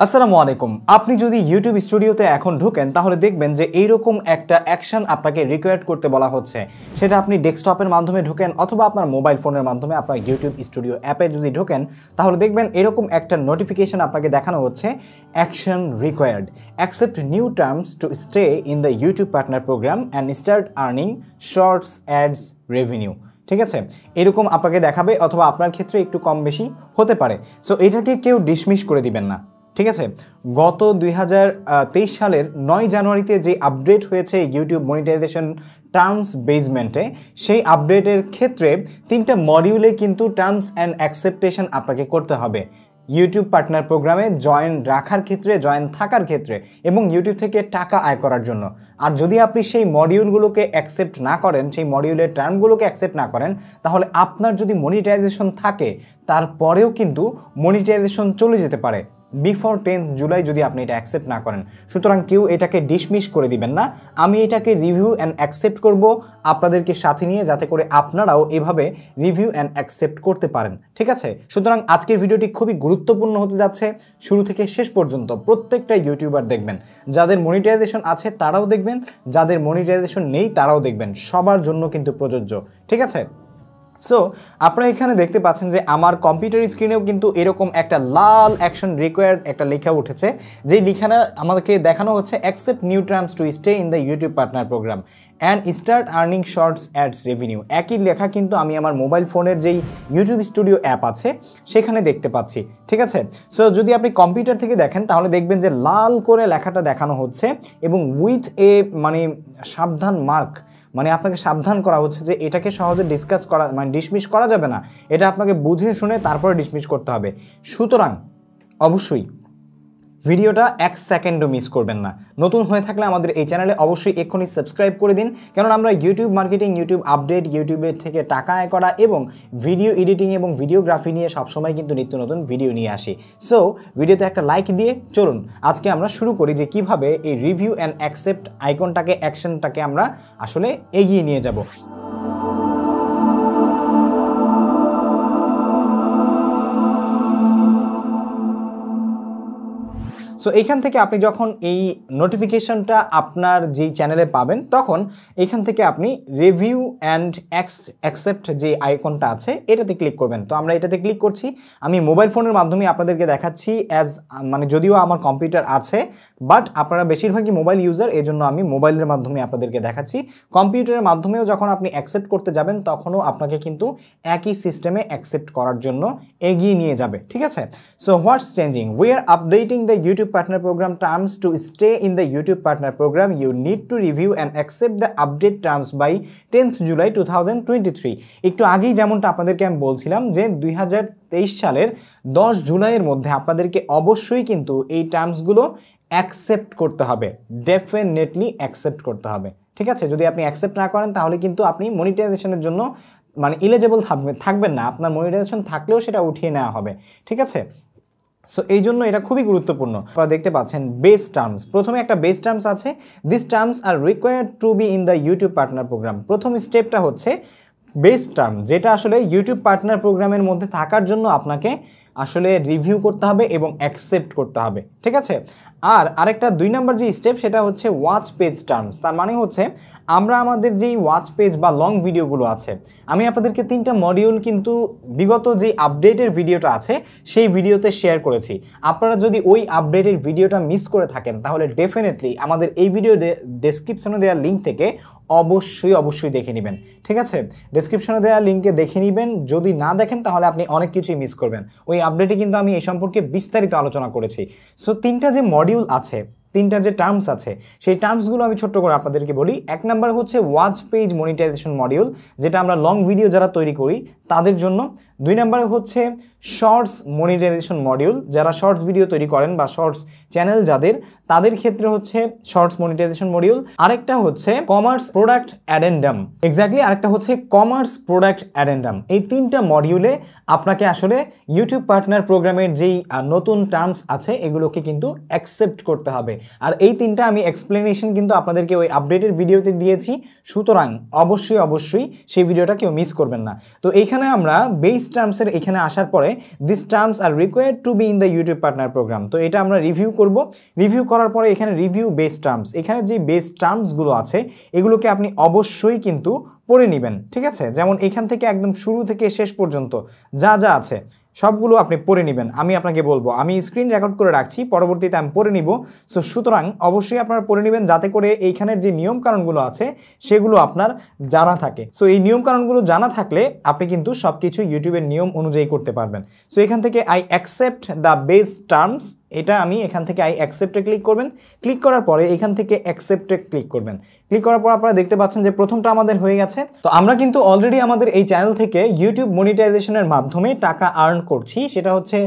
আসসালামু আলাইকুম। আপনি যদি ইউটিউব স্টুডিওতে এখন ঢোকেন তাহলে দেখবেন যে এইরকম একটা অ্যাকশন আপনাকে রিকোয়ার্ড করতে বলা হচ্ছে। সেটা আপনি ডেস্কটপের মাধ্যমে ঢোকেন অথবা আপনার মোবাইল ফোনের মাধ্যমে আপনার ইউটিউব স্টুডিও অ্যাপে যদি ঢোকেন তাহলে দেখবেন এরকম একটা নোটিফিকেশন আপনাকে দেখানো হচ্ছে, action required, accept new terms to stay in the YouTube partner program and start earning shorts ads revenue. ঠিক আছে, এরকম আপনাকে দেখাবে অথবা আপনার ক্ষেত্রে একটু কম বেশি হতে পারে। সো এটাকে কেউ ডিসমিস করে দিবেন না। ঠিক আছে, গত 2023 সালের 9 জানুয়ারিতে যে আপডেট হয়েছে ইউটিউব মনিটাইজেশন টার্মস বেসমেন্টে, সেই আপডেটের ক্ষেত্রে 3টা মডিউলে কিন্তু টার্মস অ্যান্ড অ্যাকসেপ্টেশন আপনাকে করতে হবে ইউটিউব পার্টনার প্রোগ্রামে জয়েন রাখার ক্ষেত্রে, জয়েন থাকার ক্ষেত্রে এবং ইউটিউব থেকে টাকা আয় করার জন্য। আর যদি আপনি সেই মডিউলগুলোকে অ্যাকসেপ্ট না করেন, সেই মডিউলের টার্মগুলোকে অ্যাকসেপ্ট না করেন, তাহলে আপনার যদি মনিটাইজেশন থাকে তারপরেও কিন্তু মনিটাইজেশন চলে যেতে পারে বিফোর 10th জুলাই যদি আপনি এটা অ্যাকসেপ্ট না করেন। সুতরাং কেউ এটাকে ডিসমিস করে দিবেন না। আমি এটাকে রিভিউ অ্যান্ড অ্যাকসেপ্ট করব আপনাদেরকে সাথে নিয়ে, যাতে করে আপনারাও এভাবে রিভিউ অ্যান্ড অ্যাকসেপ্ট করতে পারেন। ঠিক আছে, সুতরাং আজকের ভিডিওটি খুবই গুরুত্বপূর্ণ হতে যাচ্ছে। শুরু থেকে শেষ পর্যন্ত প্রত্যেকটা ইউটিউবার দেখবেন, যাদের মনিটাইজেশন আছে তারাও দেখবেন, যাদের মনিটাইজেশন নেই তারাও দেখবেন, সবার জন্য কিন্তু প্রযোজ্য। ঠিক আছে, সো আপনারা এখানে দেখতে পাচ্ছেন যে আমার কম্পিউটার স্ক্রিনেও কিন্তু এরকম একটা লাল অ্যাকশন রিকোয়ার্ড একটা লেখা উঠেছে, যেই লেখাটা আমাদেরকে দেখানো হচ্ছে accept new terms to stay in the YouTube partner program and start earning shorts ads revenue. একই লেখা কিন্তু আমি আমার মোবাইল ফোনের যেই ইউটিউব স্টুডিও অ্যাপ আছে সেখানে দেখতে পাচ্ছি। ঠিক আছে, সো যদি আপনি কম্পিউটার থেকে দেখেন তাহলে দেখবেন যে লাল করে লেখাটা দেখানো হচ্ছে এবং উইথ এ সাবধান মার্ক, আপনাকে সাবধান করা হচ্ছে যে এটাকে সহজে ডিসকাস করা ডিসমিস করা যাবে না, এটা আপনাকে বুঝে শুনে তারপরে ডিসমিস করতে হবে। সুতরাং অবশ্যই ভিডিওটা 1 সেকেন্ডও মিস করবেন না। নতুন হয়ে থাকলে আমাদের এই চ্যানেলে অবশ্যই এক্ষুনি সাবস্ক্রাইব করে দিন, কারণ আমরা ইউটিউব মার্কেটিং, ইউটিউব আপডেট, ইউটিউবের থেকে টাকা আয় করা এবং ভিডিও এডিটিং এবং ভিডিওগ্রাফি নিয়ে সবসময় কিন্তু নিত্য নতুন ভিডিও নিয়ে আসি। সো ভিডিওতে একটা লাইক দিয়ে চলুন আজকে আমরা শুরু করি যে কিভাবে এই রিভিউ অ্যান্ড অ্যাকসেপ্ট আইকনটাকে, অ্যাকশনটাকে আমরা আসলে এগিয়ে নিয়ে যাব। সো এইখান থেকে আপনি যখন এই নোটিফিকেশনটা আপনার যেই চ্যানেলে পাবেন, তখন এইখান থেকে আপনি রিভিউ অ্যান্ড অ্যাকসেপ্ট যে আইকনটা আছে এটাতে ক্লিক করবেন। তো আমরা এটাতে ক্লিক করছি। আমি মোবাইল ফোনের মাধ্যমে আপনাদেরকে দেখাচ্ছি, যদিও আমার কম্পিউটার আছে, বাট আপনারা বেশিরভাগই মোবাইল ইউজার, এই জন্য আমি মোবাইলের মাধ্যমে আপনাদেরকে দেখাচ্ছি। কম্পিউটারের মাধ্যমেও যখন আপনি অ্যাকসেপ্ট করতে যাবেন তখনও আপনাকে কিন্তু একই সিস্টেমে অ্যাকসেপ্ট করার জন্য এগিয়ে নিয়ে যাবে। ঠিক আছে, so what's changing, we are updating the YouTube partner program terms to stay in the YouTube partner program. You need to review and accept the update terms by 10th July 2023. একটু আগেই যেমনটা আপনাদেরকে আমি বলছিলাম যে 2023 সালের 10 জুলাইয়ের মধ্যে আপনাদেরকে অবশ্যই কিন্তু এই টার্মসগুলো অ্যাকসেপ্ট করতে হবে, ডেফিনেটলি অ্যাকসেপ্ট করতে হবে। ঠিক আছে, যদি আপনি অ্যাকসেপ্ট না করেন তাহলে কিন্তু আপনি মনিটাইজেশনের জন্য এলিজিবল থাকবেন না, আপনার মনিটাইজেশন থাকলেও সেটা উঠিয়ে নেওয়া হবে। ঠিক আছে, সো এই জন্য এটা খুবই গুরুত্বপূর্ণ। আপনারা দেখতে পাচ্ছেন বেস টার্মস, প্রথমে একটা বেস টার্মস আছে, this terms are required to be in the YouTube partner program. প্রথম স্টেপটা হচ্ছে বেস টার্ম, যেটা আসলে ইউটিউব পার্টনার প্রোগ্রামের মধ্যে থাকার জন্য আপনাকে আসলে রিভিউ করতে হবে এবং অ্যাকসেপ্ট করতে হবে। ঠিক আছে, আর আরেকটা 2 নম্বর যে স্টেপ সেটা হচ্ছে ওয়াচ পেজ টার্মস। তার মানে হচ্ছে আমরা আমাদের যেই ওয়াচ পেজ বা লং ভিডিওগুলো আছে, আমি আপনাদেরকে 3টা মডিউল কিন্তু বিগত যে আপডেটের ভিডিওটা আছে সেই ভিডিওতে শেয়ার করেছি। আপনারা যদি ওই আপডেটের ভিডিওটা মিস করে থাকেন তাহলে ডেফিনেটলি আমাদের এই ভিডিও ডেসক্রিপশনে দেওয়া লিঙ্ক থেকে অবশ্যই দেখে নেবেন। ঠিক আছে, ডেসক্রিপশনে দেওয়া লিঙ্কে দেখে নেবেন। যদি না দেখেন তাহলে আপনি অনেক কিছুই মিস করবেন। ওই আপডেটে কিন্তু আমি এই সম্পর্কে বিস্তারিত আলোচনা করেছি। সো 3টা যে মডিউল আছে, 3টা যে টার্মস আছে, সেই টার্মসগুলো আমি ছোট্ট করে আপনাদেরকে বলি। 1 নম্বর হচ্ছে ওয়াচ পেজ মনিটাইজেশন মডিউল, যেটা আমরা লং ভিডিও যারা তৈরি করি তাদের জন্য। 2 নম্বরে হচ্ছে শর্টস মনিটাইজেশন মডিউল, যারা শর্টস ভিডিও তৈরি করেন বা শর্টস চ্যানেল যাদের, তাদের ক্ষেত্রে হচ্ছে শর্টস মনিটাইজেশন মডিউল। আরেকটা হচ্ছে কমার্স প্রোডাক্ট অ্যাডেন্ডাম, আরেকটা হচ্ছে কমার্স প্রোডাক্ট অ্যাডেন্ডাম। এই 3টা মডিউলে আপনাকে আসলে ইউটিউব পার্টনার প্রোগ্রামের যেই নতুন টার্মস আছে এগুলোকে কিন্তু অ্যাকসেপ্ট করতে হবে। আর এই 3টা আমি এক্সপ্লেনেশন কিন্তু আপনাদেরকে ওই আপডেটের ভিডিওতে দিয়েছি, সুতরাং অবশ্যই সেই ভিডিওটা কেউ মিস করবেন না। তো এইখানে আমরা বেস টার্মসের এখানে আসার পরে this terms are required to be in the YouTube partner program. তো এটা আমরা রিভিউ করব। রিভিউ করার পরে এখানে রিভিউ বেস টার্মস, এখানে যে বেস টার্মসগুলো আছে এগুলোকে আপনি অবশ্যই কিন্তু পড়ে নেবেন, ঠিক আছে? যেমন এখান থেকে একদম শুরু থেকে শেষ পর্যন্ত যা যা আছে সবগুলো আপনি পড়ে নেবেন। আমি আপনাকে বলবো, আমি স্ক্রিন রেকর্ড করে রাখছি, পরবর্তীতে আমি পড়ে নিব। সো সুতরাং অবশ্যই আপনারা পড়ে নেবেন যাতে করে এইখানের যে নিয়মকানুনগুলো আছে সেগুলো আপনার জানা থাকে। সো এই নিয়মকানুনগুলো জানা থাকলে আপনি কিন্তু সব কিছু ইউটিউবের নিয়ম অনুযায়ী করতে পারবেন। সো এখান থেকে I accept the base terms, এটা আমি এখান থেকে আই অ্যাকসেপ্টে ক্লিক করবেন। ক্লিক করার পরে এখান থেকে অ্যাকসেপ্টে ক্লিক করবেন। ক্লিক করার পর আপনারা দেখতে পাচ্ছেন যে প্রথমটা আমাদের হয়ে গেছে। তো আমরা কিন্তু অলরেডি আমাদের এই চ্যানেল থেকে ইউটিউব মনিটাইজেশনের মাধ্যমে টাকা আর্ন করছি, সেটা হচ্ছে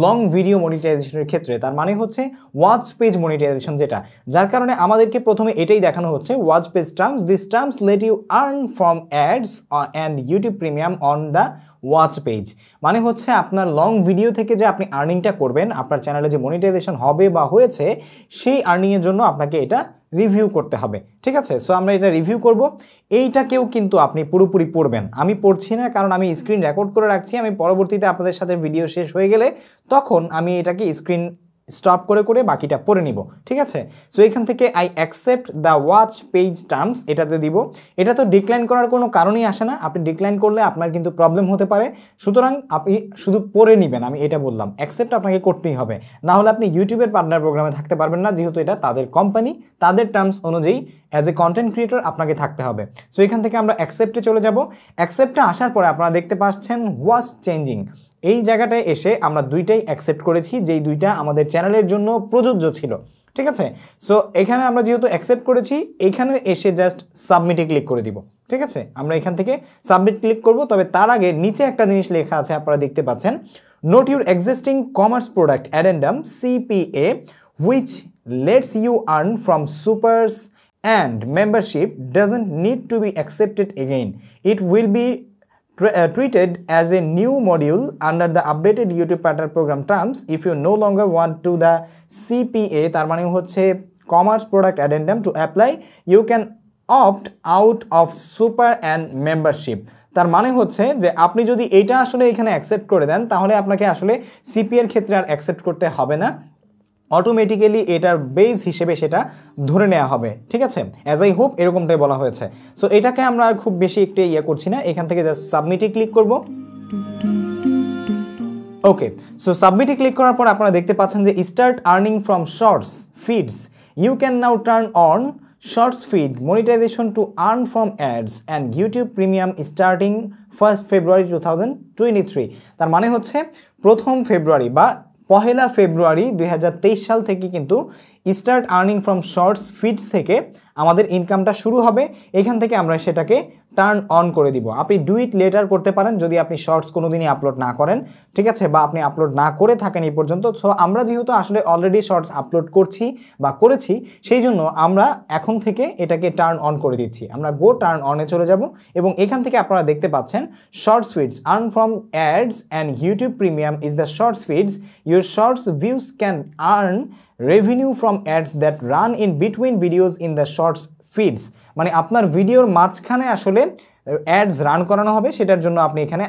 লং ভিডিও মনিটাইজেশনের ক্ষেত্রে। তার মানে হচ্ছে ওয়াচ পেজ মনিটাইজেশন, যেটা যার কারণে আমাদেরকে প্রথমে এটাই দেখানো হচ্ছে watch page terms, this terms let you earn from ads and YouTube premium on the watch page. মানে হচ্ছে আপনার লং ভিডিও থেকে যে আপনি আর্নিংটা করবেন, আপনার চ্যানেলে যে মনিটাইজেশন হবে বা হয়েছে সেই আর্নিংয়ের জন্য আপনাকে এটা রিভিউ করতে হবে, ঠিক আছে? সো আমরা এটা রিভিউ করব। এইটাকেও কিন্তু আপনি পুরোপুরি পড়বেন। আমি পড়ছি না কারণ আমি স্ক্রিন রেকর্ড করে রাখছি। আমি পরবর্তীতে আপনাদের সাথে ভিডিও শেষ হয়ে গেলে তখন আমি এটাকে স্ক্রিন স্টপ করে করে বাকিটা পড়ে নিব, ঠিক আছে? সো এখান থেকে I accept the watch page terms এটাতে দিব। এটা তো ডিক্লাইন করার কোনো কারণই আসে না, আপনি ডিক্লাইন করলে আপনার কিন্তু প্রবলেম হতে পারে। সুতরাং আপনি শুধু পড়ে নেবেন, আমি এটা বললাম। অ্যাকসেপ্ট আপনাকে করতেই হবে, না হলে আপনি ইউটিউবের পার্টনার প্রোগ্রামে থাকতে পারবেন না, যেহেতু এটা তাদের কোম্পানি, তাদের টার্মস অনুযায়ী অ্যাজ এ কন্টেন্ট ক্রিয়েটর আপনাকে থাকতে হবে। সো এখান থেকে আমরা অ্যাকসেপ্টে চলে যাব। অ্যাকসেপ্টে আসার পরে আপনারা দেখতে পাচ্ছেন ওয়াচ চেঞ্জিং, এই জায়গাটায় এসে আমরা দুইটাই অ্যাকসেপ্ট করেছি, যেই দুইটা আমাদের চ্যানেলের জন্য প্রযোজ্য ছিল, ঠিক আছে? সো এখানে আমরা যেহেতু অ্যাকসেপ্ট করেছি, এখানে এসে জাস্ট সাবমিটে ক্লিক করে দিব, ঠিক আছে? আমরা এখান থেকে সাবমিট ক্লিক করব। তবে তার আগে নিচে একটা জিনিস লেখা আছে, আপনারা দেখতে পাচ্ছেন, note your existing commerce product addendum CPA which lets you earn from supers and membership doesn't need to be accepted again. It will be treated as a new module under the updated YouTube partner program terms if you no longer want to the CPA। তার মানে হচ্ছে commerce product addendum to apply you can opt out of super and membership। তার মানে হচ্ছে যে আপনি যদি এইটা আসলে এখানে অ্যাকসেপ্ট করে দেন তাহলে আপনাকে আসলে CPA এর ক্ষেত্রে আর অ্যাকসেপ্ট করতে হবে না, অটোমেটিক্যালি এটার বেস হিসেবে সেটা ধরে নেওয়া হবে, ঠিক আছে? অ্যাজ আই হোপ এরকমটাই বলা হয়েছে। সো এটাকে আমরা আর খুব বেশি একটু করছি না, এখান থেকে জাস্ট সাবমিটে ক্লিক করব। ওকে, সো সাবমিটে ক্লিক করার পর আপনারা দেখতে পাচ্ছেন যে start earning from shorts feeds, you can now turn on shorts feed monetization to earn from ads and YouTube premium starting 1 February 2023। তার মানে হচ্ছে 1 ফেব্রুয়ারি বা 1 ফেব্রুয়ারি 2023 সাল থেকে কিন্তু start earning from shorts feeds থেকে আমাদের ইনকামটা শুরু হবে। এখান থেকে আমরা সেটাকে টার্ন অন করে দিব। আপনি ডু ইট লেটার করতে পারেন যদি আপনি শর্টস কোনোদিনই আপলোড না করেন, ঠিক আছে? বা আপনি আপলোড না করে থাকেন এই পর্যন্ত। সো আমরা যেহেতু আসলে অলরেডি শর্টস আপলোড করছি বা করেছি, সেই জন্য আমরা এখন থেকে এটাকে টার্ন অন করে দিচ্ছি। আমরা গো টার্ন অনে চলে যাব এবং এখান থেকে আপনারা দেখতে পাচ্ছেন shorts feeds earn from ads and YouTube premium is the shorts feeds, your shorts views can earn revenue from ads that run in between videos in the shorts feeds। মানে আপনার ভিডিওর মাঝখানে আসলে অ্যাডস রান করানো হবে, সেটার জন্য আপনি এখানে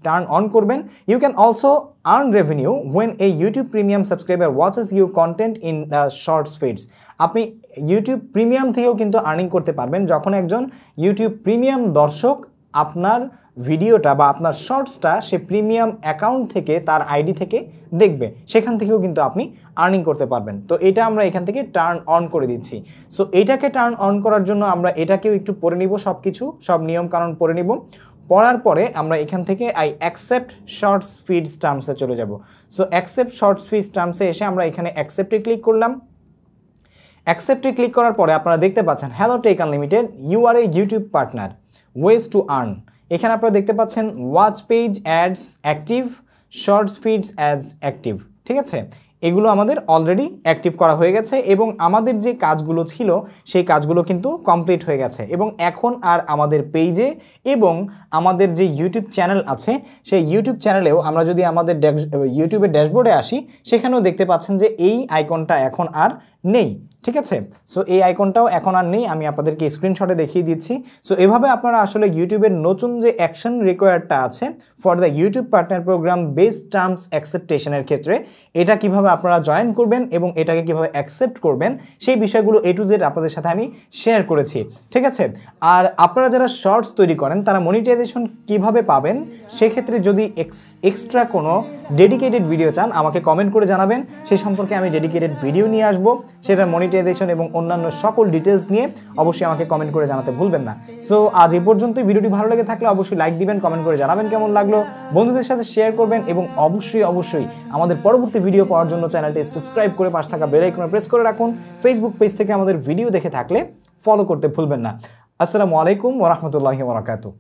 টার্ন অন করবেন। You can also earn revenue when a YouTube premium subscriber watches your content in the shorts feeds। আপনি ইউটিউব প্রিমিয়াম থেকেও কিন্তু আর্নিং করতে পারবেন যখন একজন ইউটিউব প্রিমিয়াম দর্শক আপনার ভিডিওটা বা আপনার শর্টসটা সে প্রিমিয়াম অ্যাকাউন্ট থেকে তার আইডি থেকে দেখবে, সেখান থেকেও কিন্তু আপনি আর্নিং করতে পারবেন। তো এটা আমরা এখান থেকে টার্ন অন করে দিচ্ছি। সো এটাকে টার্ন অন করার জন্য আমরা এটাকেও একটু পড়ে নিব, সব নিয়মকানুন পড়ে নিব। পড়ার পরে আমরা এখান থেকে আই অ্যাকসেপ্ট শর্টস ফিডস টার্মসে চলে যাব। সো অ্যাকসেপ্ট শর্টস ফিডস টার্মসে এসে আমরা এখানে অ্যাকসেপ্টে ক্লিক করলাম। অ্যাকসেপ্টে ক্লিক করার পরে আপনারা দেখতে পাচ্ছেন Hello Tech Unlimited, you are a YouTube partner, ways to earn. এখানে আপনারা দেখতে পাচ্ছেন watch page ads active, shorts feeds as active, ঠিক আছে? এগুলো আমাদের অলরেডি অ্যাক্টিভ করা হয়ে গেছে এবং আমাদের যে কাজগুলো ছিল সেই কাজগুলো কিন্তু কমপ্লিট হয়ে গেছে। এবং এখন আর আমাদের পেজে এবং আমাদের যে ইউটিউব চ্যানেল আছে সেই ইউটিউব চ্যানেলেও আমরা যদি আমাদের ইউটিউবের ড্যাশবোর্ডে আসি, সেখানেও দেখতে পাচ্ছেন যে এই আইকনটা এখন আর নেই, ঠিক আছে। সো এই আইকনটাও এখন আর নেই, আমি আপনাদেরকে স্ক্রিনশটে দেখিয়ে দিচ্ছি। সো এভাবে আপনারা আসলে ইউটিউবের নতুন যে অ্যাকশন রিকোয়ার্ডটা আছে for the YouTube partner program base terms অ্যাকসেপ্টেশনের ক্ষেত্রে এটা কিভাবে আপনারা জয়েন করবেন এবং এটাকে কিভাবে অ্যাকসেপ্ট করবেন সেই বিষয়গুলো A to Z আপনাদের সাথে আমি শেয়ার করেছি, ঠিক আছে। আর আপনারা যারা শর্টস তৈরি করেন তারা মনিটাইজেশন কিভাবে পাবেন সেক্ষেত্রে যদি এক্সট্রা কোনো ডেডিকেটেড ভিডিও চান আমাকে কমেন্ট করে জানাবেন, সেই সম্পর্কে আমি ডেডিকেটেড ভিডিও নিয়ে আসবো, সেটা মনিটাইজেশন এবং অন্যান্য সকল ডিটেলস নিয়ে অবশ্যই আমাকে কমেন্ট করে জানাতে ভুলবেন না। সো আজ এই পর্যন্তই, ভিডিওটি ভালো লেগে থাকলে অবশ্যই লাইক দিবেন, কমেন্ট করে জানাবেন কেমন লাগলো, বন্ধুদের সাথে শেয়ার করবেন এবং অবশ্যই আমাদের পরবর্তী ভিডিও পাওয়ার জন্য চ্যানেলটি সাবস্ক্রাইব করে পাশে থাকা বেল আইকনে প্রেস করে রাখুন। ফেসবুক পেজ থেকে আমাদের ভিডিও দেখে থাকলে ফলো করতে ভুলবেন না। আসসালামু আলাইকুম ওয়া রাহমাতুল্লাহি ওয়া বারাকাতুহু।